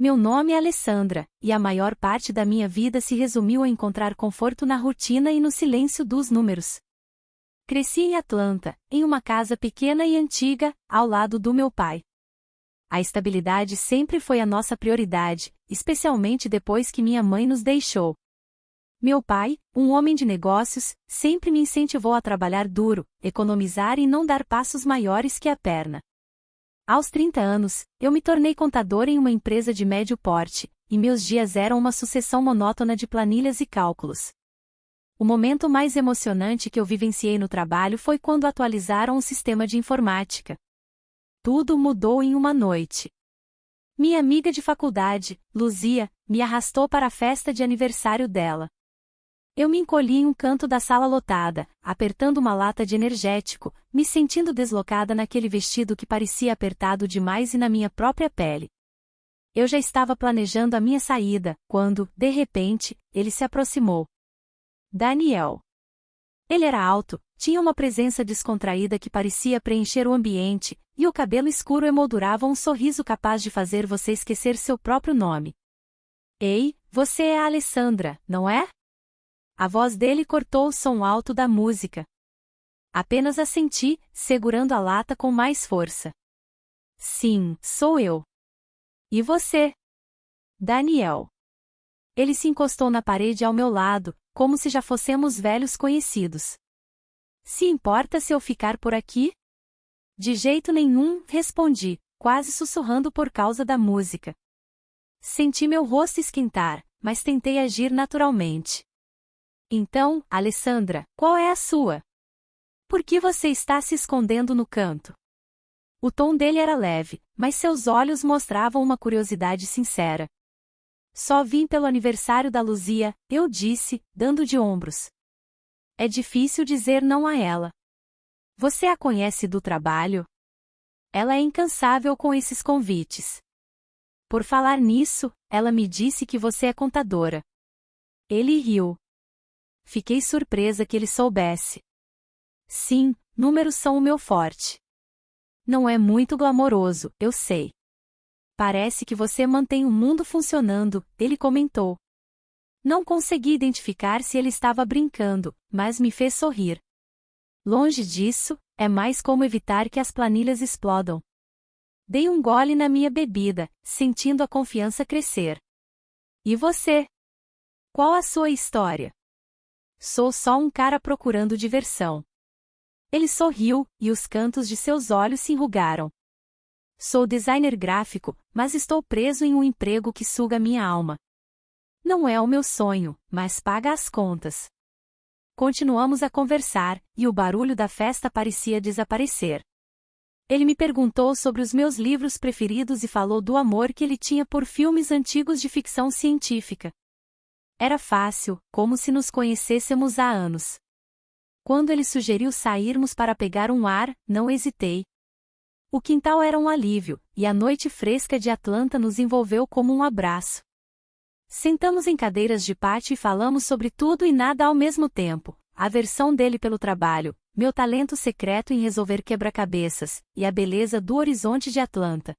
Meu nome é Alessandra, e a maior parte da minha vida se resumiu a encontrar conforto na rotina e no silêncio dos números. Cresci em Atlanta, em uma casa pequena e antiga, ao lado do meu pai. A estabilidade sempre foi a nossa prioridade, especialmente depois que minha mãe nos deixou. Meu pai, um homem de negócios, sempre me incentivou a trabalhar duro, economizar e não dar passos maiores que a perna. Aos 30 anos, eu me tornei contador em uma empresa de médio porte, e meus dias eram uma sucessão monótona de planilhas e cálculos. O momento mais emocionante que eu vivenciei no trabalho foi quando atualizaram o sistema de informática. Tudo mudou em uma noite. Minha amiga de faculdade, Luzia, me arrastou para a festa de aniversário dela. Eu me encolhi em um canto da sala lotada, apertando uma lata de energético, me sentindo deslocada naquele vestido que parecia apertado demais e na minha própria pele. Eu já estava planejando a minha saída, quando, de repente, ele se aproximou. Daniel. Ele era alto, tinha uma presença descontraída que parecia preencher o ambiente, e o cabelo escuro emoldurava um sorriso capaz de fazer você esquecer seu próprio nome. Ei, você é a Alessandra, não é? A voz dele cortou o som alto da música. Apenas assenti, segurando a lata com mais força. Sim, sou eu. E você? Daniel. Ele se encostou na parede ao meu lado, como se já fossemos velhos conhecidos. Se importa se eu ficar por aqui? De jeito nenhum, respondi, quase sussurrando por causa da música. Senti meu rosto esquentar, mas tentei agir naturalmente. Então, Alessandra, qual é a sua? Por que você está se escondendo no canto? O tom dele era leve, mas seus olhos mostravam uma curiosidade sincera. Só vim pelo aniversário da Luzia, eu disse, dando de ombros. É difícil dizer não a ela. Você a conhece do trabalho? Ela é incansável com esses convites. Por falar nisso, ela me disse que você é contadora. Ele riu. Fiquei surpresa que ele soubesse. Sim, números são o meu forte. Não é muito glamouroso, eu sei. Parece que você mantém o mundo funcionando, ele comentou. Não consegui identificar se ele estava brincando, mas me fez sorrir. Longe disso, é mais como evitar que as planilhas explodam. Dei um gole na minha bebida, sentindo a confiança crescer. E você? Qual a sua história? Sou só um cara procurando diversão. Ele sorriu, e os cantos de seus olhos se enrugaram. Sou designer gráfico, mas estou preso em um emprego que suga minha alma. Não é o meu sonho, mas paga as contas. Continuamos a conversar, e o barulho da festa parecia desaparecer. Ele me perguntou sobre os meus livros preferidos e falou do amor que ele tinha por filmes antigos de ficção científica. Era fácil, como se nos conhecêssemos há anos. Quando ele sugeriu sairmos para pegar um ar, não hesitei. O quintal era um alívio, e a noite fresca de Atlanta nos envolveu como um abraço. Sentamos em cadeiras de pátio e falamos sobre tudo e nada ao mesmo tempo, a aversão dele pelo trabalho, meu talento secreto em resolver quebra-cabeças, e a beleza do horizonte de Atlanta.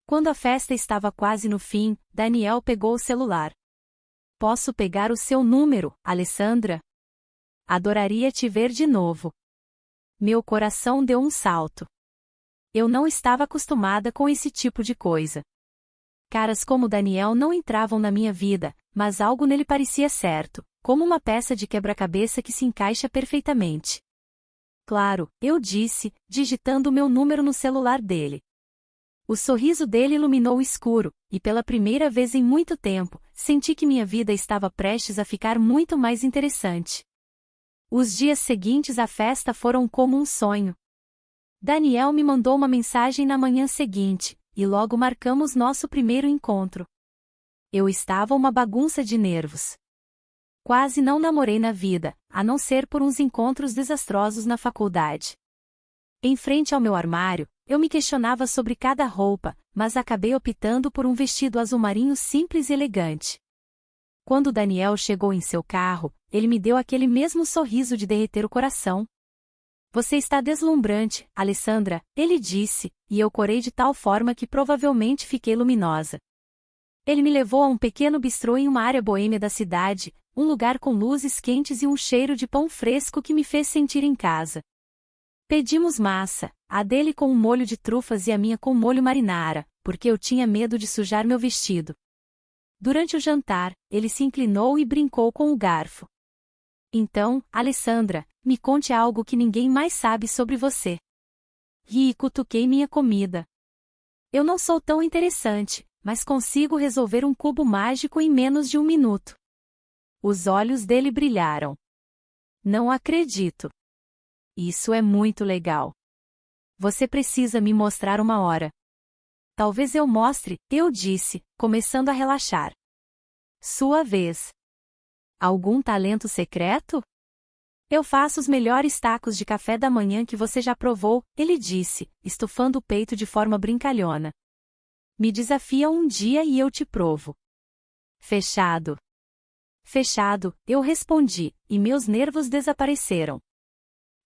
Quando a festa estava quase no fim, Daniel pegou o celular. Posso pegar o seu número, Alessandra? Adoraria te ver de novo. Meu coração deu um salto. Eu não estava acostumada com esse tipo de coisa. Caras como Daniel não entravam na minha vida, mas algo nele parecia certo, como uma peça de quebra-cabeça que se encaixa perfeitamente. Claro, eu disse, digitando meu número no celular dele. O sorriso dele iluminou o escuro, e pela primeira vez em muito tempo, senti que minha vida estava prestes a ficar muito mais interessante. Os dias seguintes à festa foram como um sonho. Daniel me mandou uma mensagem na manhã seguinte, e logo marcamos nosso primeiro encontro. Eu estava uma bagunça de nervos. Quase não namorei na vida, a não ser por uns encontros desastrosos na faculdade. Em frente ao meu armário, eu me questionava sobre cada roupa, mas acabei optando por um vestido azul marinho simples e elegante. Quando Daniel chegou em seu carro, ele me deu aquele mesmo sorriso de derreter o coração. Você está deslumbrante, Alessandra, ele disse, e eu corei de tal forma que provavelmente fiquei luminosa. Ele me levou a um pequeno bistrô em uma área boêmia da cidade, um lugar com luzes quentes e um cheiro de pão fresco que me fez sentir em casa. Pedimos massa, a dele com um molho de trufas e a minha com molho marinara, porque eu tinha medo de sujar meu vestido. Durante o jantar, ele se inclinou e brincou com o garfo. Então, Alessandra, me conte algo que ninguém mais sabe sobre você. Ri e cutuquei minha comida. Eu não sou tão interessante, mas consigo resolver um cubo mágico em menos de 1 minuto. Os olhos dele brilharam. Não acredito. Isso é muito legal. Você precisa me mostrar uma hora. Talvez eu mostre, eu disse, começando a relaxar. Sua vez. Algum talento secreto? Eu faço os melhores tacos de café da manhã que você já provou, ele disse, estufando o peito de forma brincalhona. Me desafia um dia e eu te provo. Fechado. Fechado, eu respondi, e meus nervos desapareceram.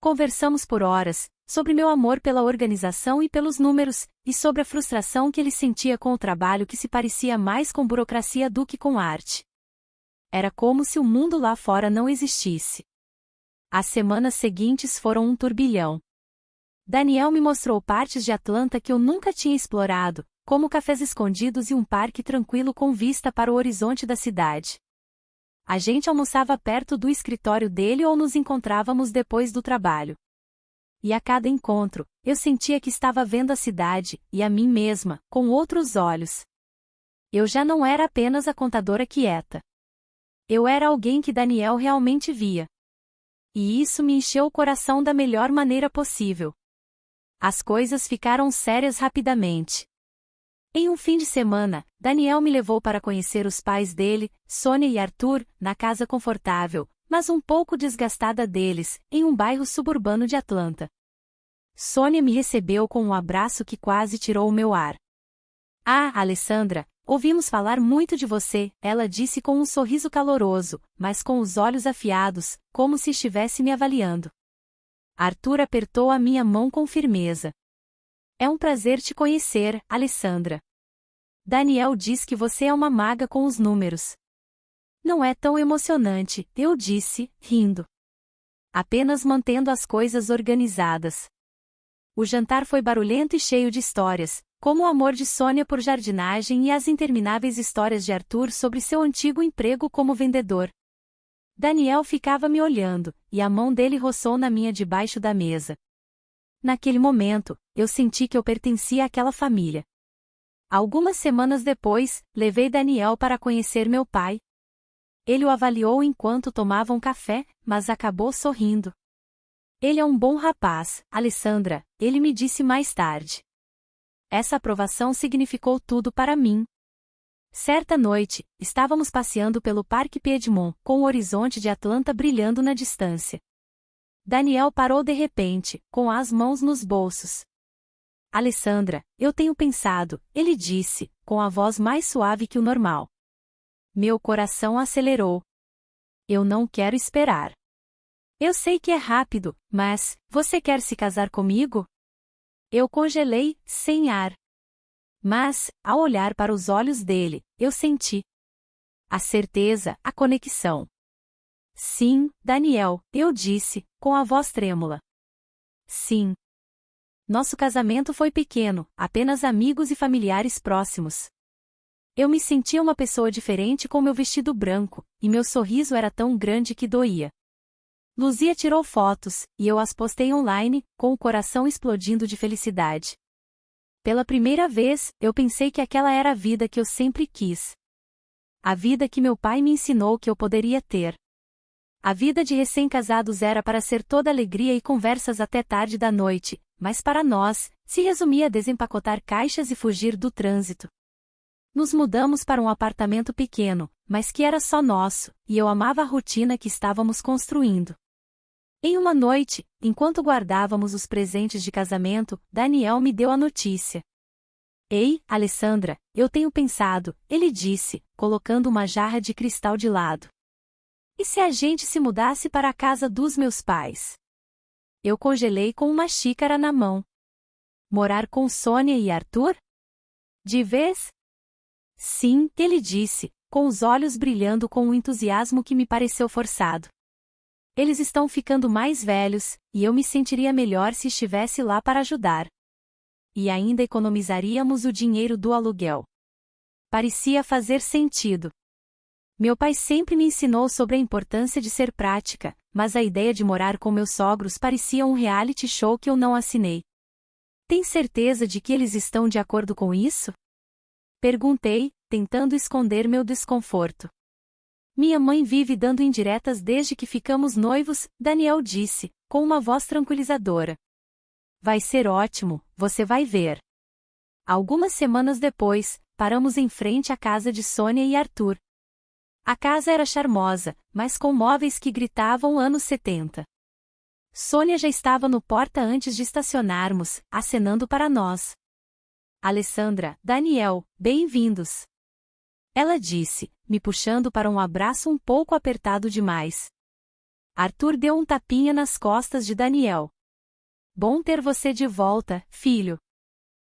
Conversamos por horas, sobre meu amor pela organização e pelos números, e sobre a frustração que ele sentia com o trabalho que se parecia mais com burocracia do que com arte. Era como se o mundo lá fora não existisse. As semanas seguintes foram um turbilhão. Daniel me mostrou partes de Atlanta que eu nunca tinha explorado, como cafés escondidos e um parque tranquilo com vista para o horizonte da cidade. A gente almoçava perto do escritório dele ou nos encontrávamos depois do trabalho. E a cada encontro, eu sentia que estava vendo a cidade, e a mim mesma, com outros olhos. Eu já não era apenas a contadora quieta. Eu era alguém que Daniel realmente via. E isso me encheu o coração da melhor maneira possível. As coisas ficaram sérias rapidamente. Em um fim de semana, Daniel me levou para conhecer os pais dele, Sônia e Arthur, na casa confortável, mas um pouco desgastada deles, em um bairro suburbano de Atlanta. Sônia me recebeu com um abraço que quase tirou o meu ar. Ah, Alessandra, ouvimos falar muito de você, ela disse com um sorriso caloroso, mas com os olhos afiados, como se estivesse me avaliando. Arthur apertou a minha mão com firmeza. É um prazer te conhecer, Alessandra. Daniel diz que você é uma maga com os números. Não é tão emocionante, eu disse, rindo. Apenas mantendo as coisas organizadas. O jantar foi barulhento e cheio de histórias, como o amor de Sônia por jardinagem e as intermináveis histórias de Arthur sobre seu antigo emprego como vendedor. Daniel ficava me olhando, e a mão dele roçou na minha debaixo da mesa. Naquele momento, eu senti que eu pertencia àquela família. Algumas semanas depois, levei Daniel para conhecer meu pai. Ele o avaliou enquanto tomava um café, mas acabou sorrindo. Ele é um bom rapaz, Alessandra, ele me disse mais tarde. Essa aprovação significou tudo para mim. Certa noite, estávamos passeando pelo Parque Piedmont, com o horizonte de Atlanta brilhando na distância. Daniel parou de repente, com as mãos nos bolsos. Alessandra, eu tenho pensado, ele disse, com a voz mais suave que o normal. Meu coração acelerou. Eu não quero esperar. Eu sei que é rápido, mas, você quer se casar comigo? Eu congelei, sem ar. Mas, ao olhar para os olhos dele, eu senti a certeza, a conexão. Sim, Daniel, eu disse, com a voz trêmula. Sim. Nosso casamento foi pequeno, apenas amigos e familiares próximos. Eu me sentia uma pessoa diferente com meu vestido branco, e meu sorriso era tão grande que doía. Luzia tirou fotos, e eu as postei online, com o coração explodindo de felicidade. Pela primeira vez, eu pensei que aquela era a vida que eu sempre quis. A vida que meu pai me ensinou que eu poderia ter. A vida de recém-casados era para ser toda alegria e conversas até tarde da noite, mas para nós, se resumia a desempacotar caixas e fugir do trânsito. Nos mudamos para um apartamento pequeno, mas que era só nosso, e eu amava a rotina que estávamos construindo. Em uma noite, enquanto guardávamos os presentes de casamento, Daniel me deu a notícia. Ei, Alessandra, eu tenho pensado, ele disse, colocando uma jarra de cristal de lado. E se a gente se mudasse para a casa dos meus pais? Eu congelei com uma xícara na mão. Morar com Sônia e Arthur? De vez? Sim, ele disse, com os olhos brilhando com um entusiasmo que me pareceu forçado. Eles estão ficando mais velhos, e eu me sentiria melhor se estivesse lá para ajudar. E ainda economizaríamos o dinheiro do aluguel. Parecia fazer sentido. Meu pai sempre me ensinou sobre a importância de ser prática, mas a ideia de morar com meus sogros parecia um reality show que eu não assinei. Tem certeza de que eles estão de acordo com isso? Perguntei, tentando esconder meu desconforto. Minha mãe vive dando indiretas desde que ficamos noivos, Daniel disse, com uma voz tranquilizadora. Vai ser ótimo, você vai ver. Algumas semanas depois, paramos em frente à casa de Sônia e Arthur. A casa era charmosa, mas com móveis que gritavam anos 70. Sônia já estava no porta antes de estacionarmos, acenando para nós. Alessandra, Daniel, bem-vindos. Ela disse, me puxando para um abraço um pouco apertado demais. Arthur deu um tapinha nas costas de Daniel. Bom ter você de volta, filho.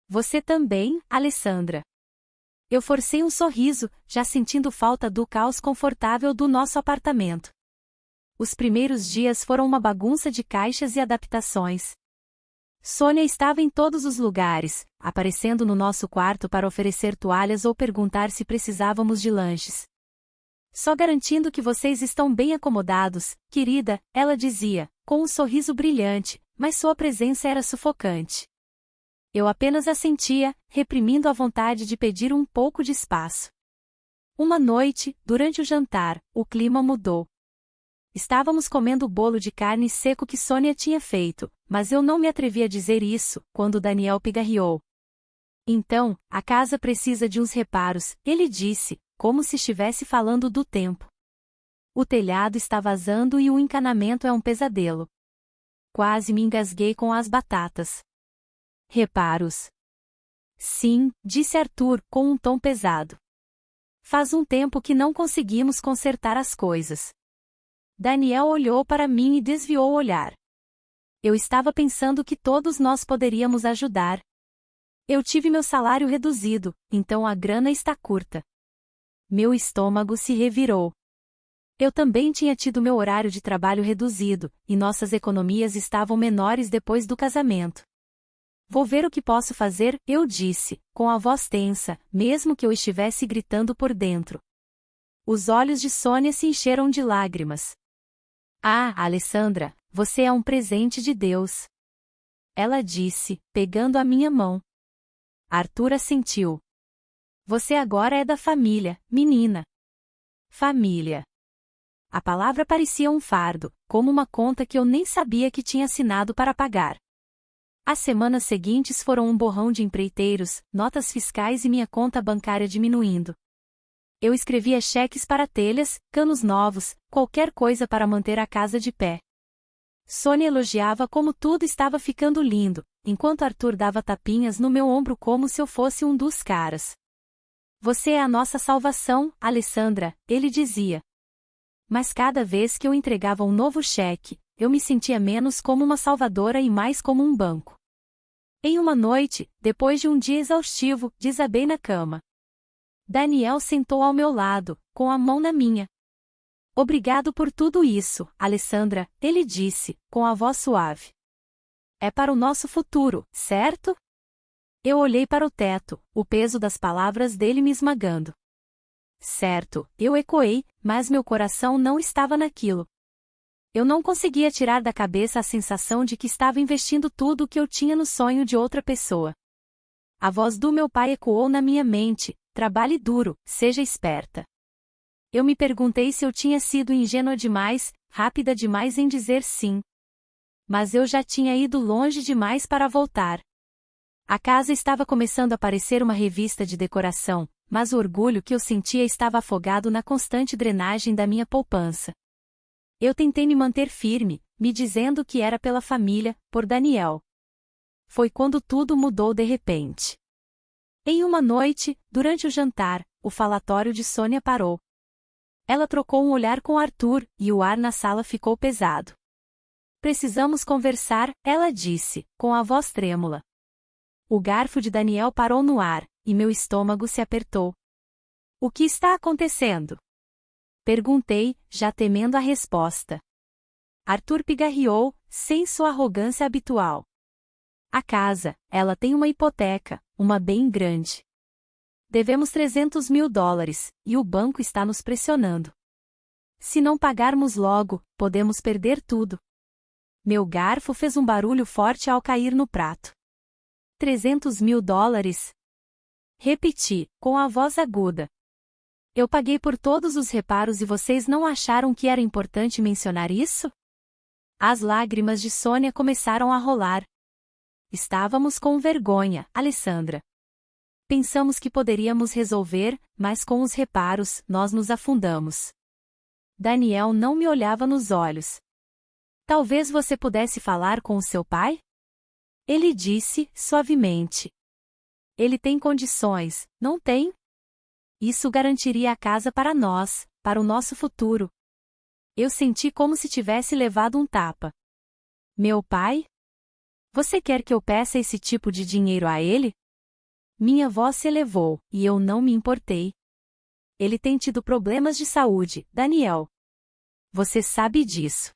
Você também, Alessandra. Eu forcei um sorriso, já sentindo falta do caos confortável do nosso apartamento. Os primeiros dias foram uma bagunça de caixas e adaptações. Sônia estava em todos os lugares, aparecendo no nosso quarto para oferecer toalhas ou perguntar se precisávamos de lanches. Só garantindo que vocês estão bem acomodados, querida, ela dizia, com um sorriso brilhante, mas sua presença era sufocante. Eu apenas assentia, reprimindo a vontade de pedir um pouco de espaço. Uma noite, durante o jantar, o clima mudou. Estávamos comendo o bolo de carne seco que Sônia tinha feito, mas eu não me atrevi a dizer isso, quando Daniel pigarreou. Então, a casa precisa de uns reparos, ele disse, como se estivesse falando do tempo. O telhado está vazando e o encanamento é um pesadelo. Quase me engasguei com as batatas. Reparos. Sim, disse Arthur, com um tom pesado. Faz um tempo que não conseguimos consertar as coisas. Daniel olhou para mim e desviou o olhar. Eu estava pensando que todos nós poderíamos ajudar. Eu tive meu salário reduzido, então a grana está curta. Meu estômago se revirou. Eu também tinha tido meu horário de trabalho reduzido, e nossas economias estavam menores depois do casamento. Vou ver o que posso fazer, eu disse, com a voz tensa, mesmo que eu estivesse gritando por dentro. Os olhos de Sônia se encheram de lágrimas. Ah, Alessandra, você é um presente de Deus. Ela disse, pegando a minha mão. Arthur assentiu. Você agora é da família, menina. Família. A palavra parecia um fardo, como uma conta que eu nem sabia que tinha assinado para pagar. As semanas seguintes foram um borrão de empreiteiros, notas fiscais e minha conta bancária diminuindo. Eu escrevia cheques para telhas, canos novos, qualquer coisa para manter a casa de pé. Sônia elogiava como tudo estava ficando lindo, enquanto Arthur dava tapinhas no meu ombro como se eu fosse um dos caras. Você é a nossa salvação, Alessandra, ele dizia. Mas cada vez que eu entregava um novo cheque, eu me sentia menos como uma salvadora e mais como um banco. Em uma noite, depois de um dia exaustivo, desabei na cama. Daniel sentou ao meu lado, com a mão na minha. Obrigado por tudo isso, Alessandra, ele disse, com a voz suave. É para o nosso futuro, certo? Eu olhei para o teto, o peso das palavras dele me esmagando. Certo, eu ecoei, mas meu coração não estava naquilo. Eu não conseguia tirar da cabeça a sensação de que estava investindo tudo o que eu tinha no sonho de outra pessoa. A voz do meu pai ecoou na minha mente, trabalhe duro, seja esperta. Eu me perguntei se eu tinha sido ingênua demais, rápida demais em dizer sim. Mas eu já tinha ido longe demais para voltar. A casa estava começando a parecer uma revista de decoração, mas o orgulho que eu sentia estava afogado na constante drenagem da minha poupança. Eu tentei me manter firme, me dizendo que era pela família, por Daniel. Foi quando tudo mudou de repente. Em uma noite, durante o jantar, o falatório de Sônia parou. Ela trocou um olhar com Arthur, e o ar na sala ficou pesado. Precisamos conversar, ela disse, com a voz trêmula. O garfo de Daniel parou no ar, e meu estômago se apertou. O que está acontecendo? Perguntei, já temendo a resposta. Arthur pigarreou, sem sua arrogância habitual. A casa, ela tem uma hipoteca, uma bem grande. Devemos $300.000, e o banco está nos pressionando. Se não pagarmos logo, podemos perder tudo. Meu garfo fez um barulho forte ao cair no prato. $300.000? Repeti, com a voz aguda. Eu paguei por todos os reparos e vocês não acharam que era importante mencionar isso? As lágrimas de Sônia começaram a rolar. Estávamos com vergonha, Alessandra. Pensamos que poderíamos resolver, mas com os reparos, nós nos afundamos. Daniel não me olhava nos olhos. Talvez você pudesse falar com o seu pai? Ele disse, suavemente. Ele tem condições, não tem? Isso garantiria a casa para nós, para o nosso futuro. Eu senti como se tivesse levado um tapa. Meu pai? Você quer que eu peça esse tipo de dinheiro a ele? Minha voz se elevou, e eu não me importei. Ele tem tido problemas de saúde, Daniel. Você sabe disso.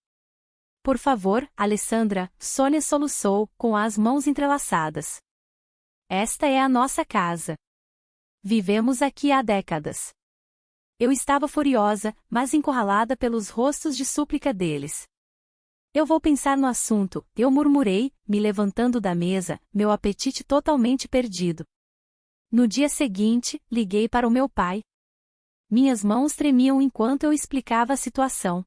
Por favor, Alessandra, Sônia soluçou, com as mãos entrelaçadas. Esta é a nossa casa. Vivemos aqui há décadas. Eu estava furiosa, mas encurralada pelos rostos de súplica deles. Eu vou pensar no assunto, eu murmurei, me levantando da mesa, meu apetite totalmente perdido. No dia seguinte, liguei para o meu pai. Minhas mãos tremiam enquanto eu explicava a situação.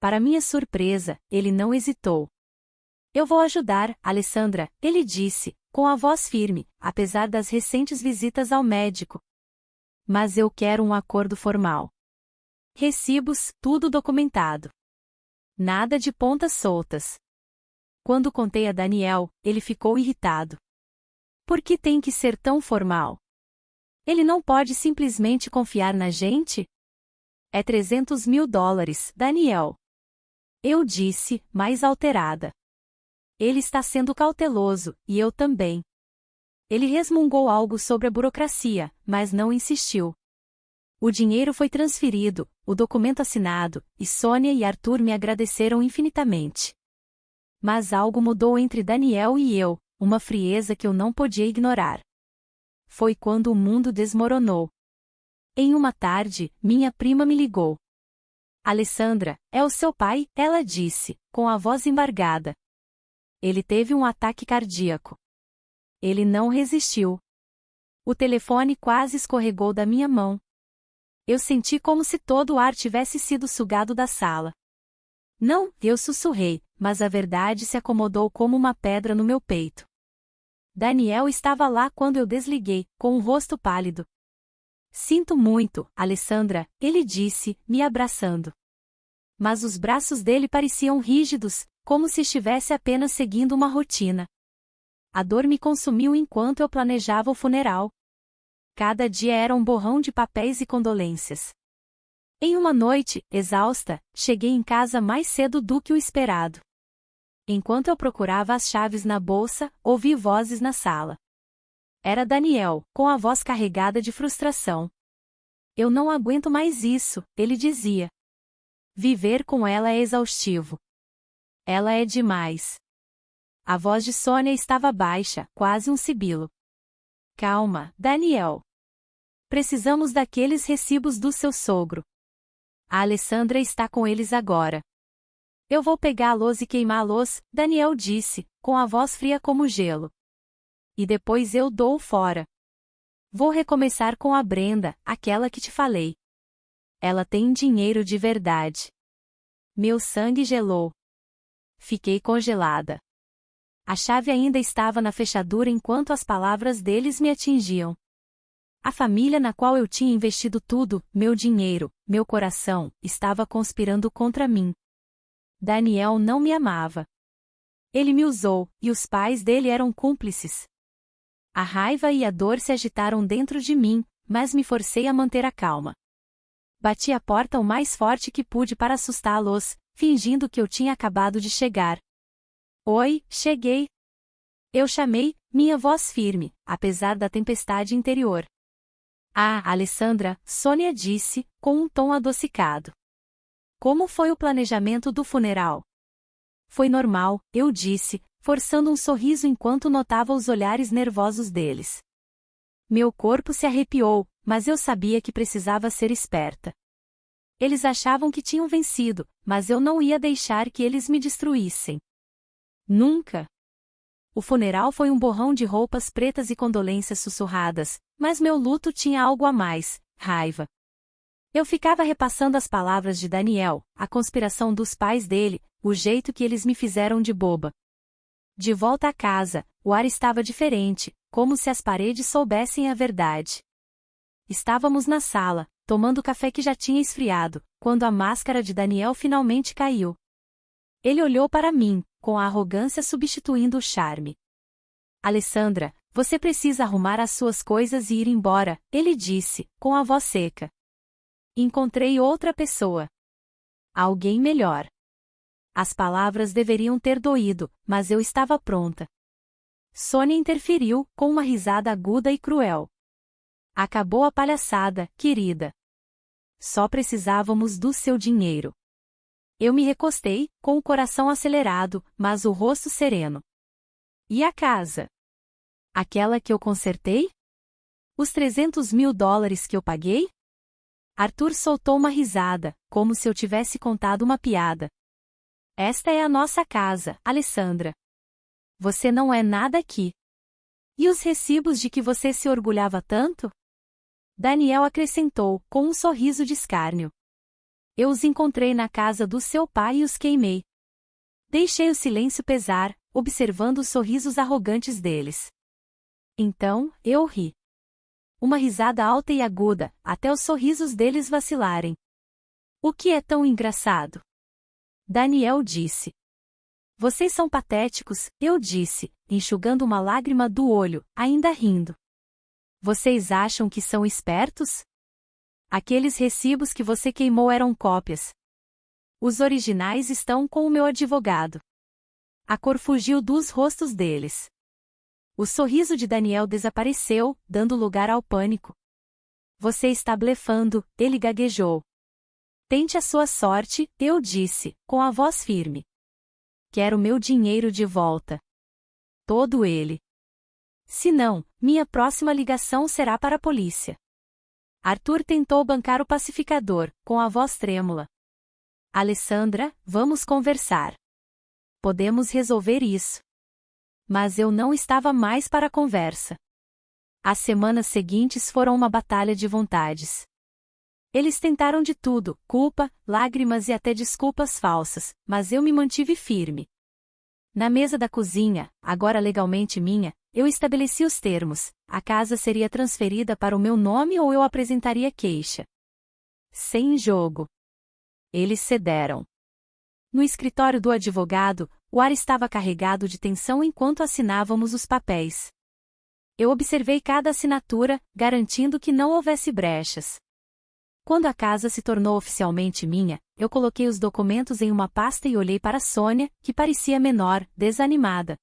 Para minha surpresa, ele não hesitou. Eu vou ajudar, Alessandra, ele disse, com a voz firme, apesar das recentes visitas ao médico. Mas eu quero um acordo formal. Recibos, tudo documentado. Nada de pontas soltas. Quando contei a Daniel, ele ficou irritado. Por que tem que ser tão formal? Ele não pode simplesmente confiar na gente? É $300.000, Daniel. Eu disse, mais alterada. Ele está sendo cauteloso, e eu também. Ele resmungou algo sobre a burocracia, mas não insistiu. O dinheiro foi transferido, o documento assinado, e Sônia e Arthur me agradeceram infinitamente. Mas algo mudou entre Daniel e eu, uma frieza que eu não podia ignorar. Foi quando o mundo desmoronou. Em uma tarde, minha prima me ligou. Alessandra, é o seu pai, ela disse, com a voz embargada. Ele teve um ataque cardíaco. Ele não resistiu. O telefone quase escorregou da minha mão. Eu senti como se todo o ar tivesse sido sugado da sala. Não, eu sussurrei, mas a verdade se acomodou como uma pedra no meu peito. Daniel estava lá quando eu desliguei, com o rosto pálido. Sinto muito, Alessandra, ele disse, me abraçando. Mas os braços dele pareciam rígidos, como se estivesse apenas seguindo uma rotina. A dor me consumiu enquanto eu planejava o funeral. Cada dia era um borrão de papéis e condolências. Em uma noite, exausta, cheguei em casa mais cedo do que o esperado. Enquanto eu procurava as chaves na bolsa, ouvi vozes na sala. Era Daniel, com a voz carregada de frustração. Eu não aguento mais isso, ele dizia. Viver com ela é exaustivo. Ela é demais. A voz de Sônia estava baixa, quase um sibilo. Calma, Daniel. Precisamos daqueles recibos do seu sogro. A Alessandra está com eles agora. Eu vou pegá-los e queimá-los, Daniel disse, com a voz fria como gelo. E depois eu dou fora. Vou recomeçar com a Brenda, aquela que te falei. Ela tem dinheiro de verdade. Meu sangue gelou. Fiquei congelada. A chave ainda estava na fechadura enquanto as palavras deles me atingiam. A família na qual eu tinha investido tudo, meu dinheiro, meu coração, estava conspirando contra mim. Daniel não me amava. Ele me usou, e os pais dele eram cúmplices. A raiva e a dor se agitaram dentro de mim, mas me forcei a manter a calma. Bati a porta o mais forte que pude para assustá-los, fingindo que eu tinha acabado de chegar. Oi, cheguei. Eu chamei, minha voz firme, apesar da tempestade interior. Ah, Alessandra, Sônia disse, com um tom adocicado. Como foi o planejamento do funeral? Foi normal, eu disse, forçando um sorriso enquanto notava os olhares nervosos deles. Meu corpo se arrepiou, mas eu sabia que precisava ser esperta. Eles achavam que tinham vencido, mas eu não ia deixar que eles me destruíssem. Nunca. O funeral foi um borrão de roupas pretas e condolências sussurradas, mas meu luto tinha algo a mais, raiva. Eu ficava repassando as palavras de Daniel, a conspiração dos pais dele, o jeito que eles me fizeram de boba. De volta à casa, o ar estava diferente, como se as paredes soubessem a verdade. Estávamos na sala, tomando café que já tinha esfriado, quando a máscara de Daniel finalmente caiu. Ele olhou para mim, com a arrogância substituindo o charme. Alessandra, você precisa arrumar as suas coisas e ir embora, ele disse, com a voz seca. Encontrei outra pessoa. Alguém melhor. As palavras deveriam ter doído, mas eu estava pronta. Sônia interferiu, com uma risada aguda e cruel. Acabou a palhaçada, querida. Só precisávamos do seu dinheiro. Eu me recostei, com o coração acelerado, mas o rosto sereno. E a casa? Aquela que eu consertei? Os $300.000 que eu paguei? Arthur soltou uma risada, como se eu tivesse contado uma piada. Esta é a nossa casa, Alessandra. Você não é nada aqui. E os recibos de que você se orgulhava tanto? Daniel acrescentou, com um sorriso de escárnio. Eu os encontrei na casa do seu pai e os queimei. Deixei o silêncio pesar, observando os sorrisos arrogantes deles. Então, eu ri. Uma risada alta e aguda, até os sorrisos deles vacilarem. O que é tão engraçado? Daniel disse. Vocês são patéticos, eu disse, enxugando uma lágrima do olho, ainda rindo. Vocês acham que são espertos? Aqueles recibos que você queimou eram cópias. Os originais estão com o meu advogado. A cor fugiu dos rostos deles. O sorriso de Daniel desapareceu, dando lugar ao pânico. Você está blefando, ele gaguejou. Tente a sua sorte, eu disse, com a voz firme. Quero meu dinheiro de volta. Todo ele. Se não, minha próxima ligação será para a polícia. Arthur tentou bancar o pacificador, com a voz trêmula. Alessandra, vamos conversar. Podemos resolver isso. Mas eu não estava mais para a conversa. As semanas seguintes foram uma batalha de vontades. Eles tentaram de tudo, culpa, lágrimas e até desculpas falsas, mas eu me mantive firme. Na mesa da cozinha, agora legalmente minha, eu estabeleci os termos: a casa seria transferida para o meu nome ou eu apresentaria queixa. Sem jogo. Eles cederam. No escritório do advogado, o ar estava carregado de tensão enquanto assinávamos os papéis. Eu observei cada assinatura, garantindo que não houvesse brechas. Quando a casa se tornou oficialmente minha, eu coloquei os documentos em uma pasta e olhei para Sônia, que parecia menor, desanimada.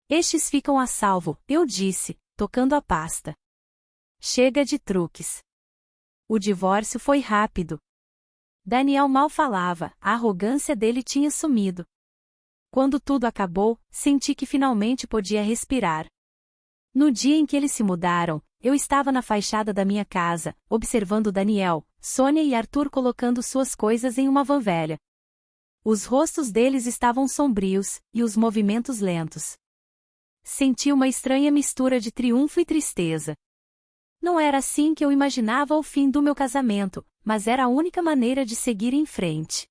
Estes ficam a salvo, eu disse, tocando a pasta. Chega de truques. O divórcio foi rápido. Daniel mal falava, a arrogância dele tinha sumido. Quando tudo acabou, senti que finalmente podia respirar. No dia em que eles se mudaram, eu estava na fachada da minha casa, observando Daniel, Sônia e Arthur colocando suas coisas em uma van velha. Os rostos deles estavam sombrios, e os movimentos lentos. Senti uma estranha mistura de triunfo e tristeza. Não era assim que eu imaginava o fim do meu casamento, mas era a única maneira de seguir em frente.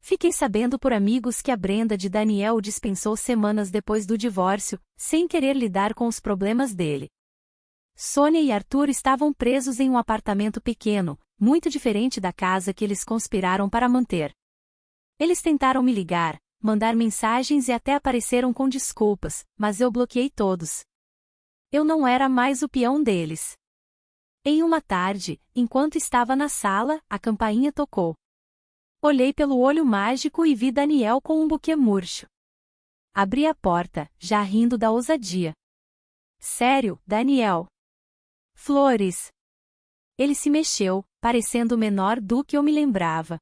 Fiquei sabendo por amigos que a Brenda de Daniel o dispensou semanas depois do divórcio, sem querer lidar com os problemas dele. Sônia e Arthur estavam presos em um apartamento pequeno, muito diferente da casa que eles conspiraram para manter. Eles tentaram me ligar, mandar mensagens e até apareceram com desculpas, mas eu bloqueei todos. Eu não era mais o peão deles. Em uma tarde, enquanto estava na sala, a campainha tocou. Olhei pelo olho mágico e vi Daniel com um buquê murcho. Abri a porta, já rindo da ousadia. Sério, Daniel? Flores. Ele se mexeu, parecendo menor do que eu me lembrava.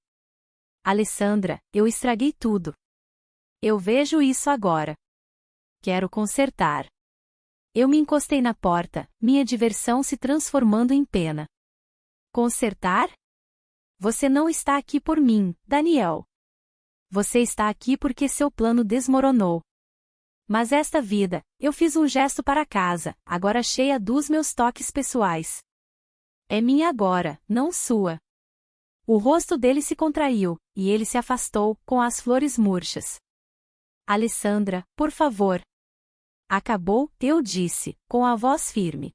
Alessandra, eu estraguei tudo. Eu vejo isso agora. Quero consertar. Eu me encostei na porta, minha diversão se transformando em pena. Consertar? Você não está aqui por mim, Daniel. Você está aqui porque seu plano desmoronou. Mas esta vida, eu fiz um gesto para casa, agora cheia dos meus toques pessoais. É minha agora, não sua. O rosto dele se contraiu, e ele se afastou, com as flores murchas. Alessandra, por favor. Acabou, eu disse, com a voz firme.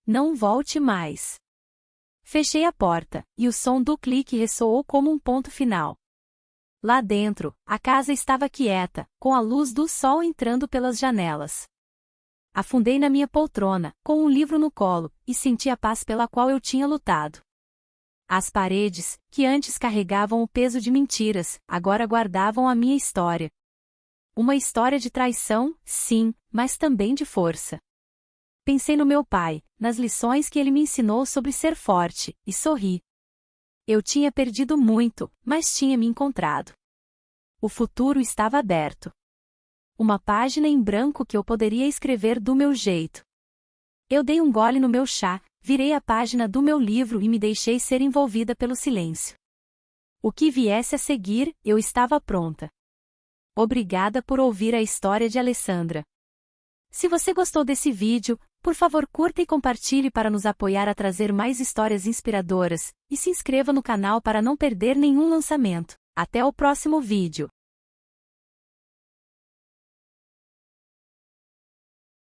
Não volte mais. Fechei a porta, e o som do clique ressoou como um ponto final. Lá dentro, a casa estava quieta, com a luz do sol entrando pelas janelas. Afundei na minha poltrona, com um livro no colo, e senti a paz pela qual eu tinha lutado. As paredes, que antes carregavam o peso de mentiras, agora guardavam a minha história. Uma história de traição, sim, mas também de força. Pensei no meu pai, nas lições que ele me ensinou sobre ser forte, e sorri. Eu tinha perdido muito, mas tinha me encontrado. O futuro estava aberto. Uma página em branco que eu poderia escrever do meu jeito. Eu dei um gole no meu chá, virei a página do meu livro e me deixei ser envolvida pelo silêncio. O que viesse a seguir, eu estava pronta. Obrigada por ouvir a história de Alessandra. Se você gostou desse vídeo, por favor curta e compartilhe para nos apoiar a trazer mais histórias inspiradoras, e se inscreva no canal para não perder nenhum lançamento. Até o próximo vídeo.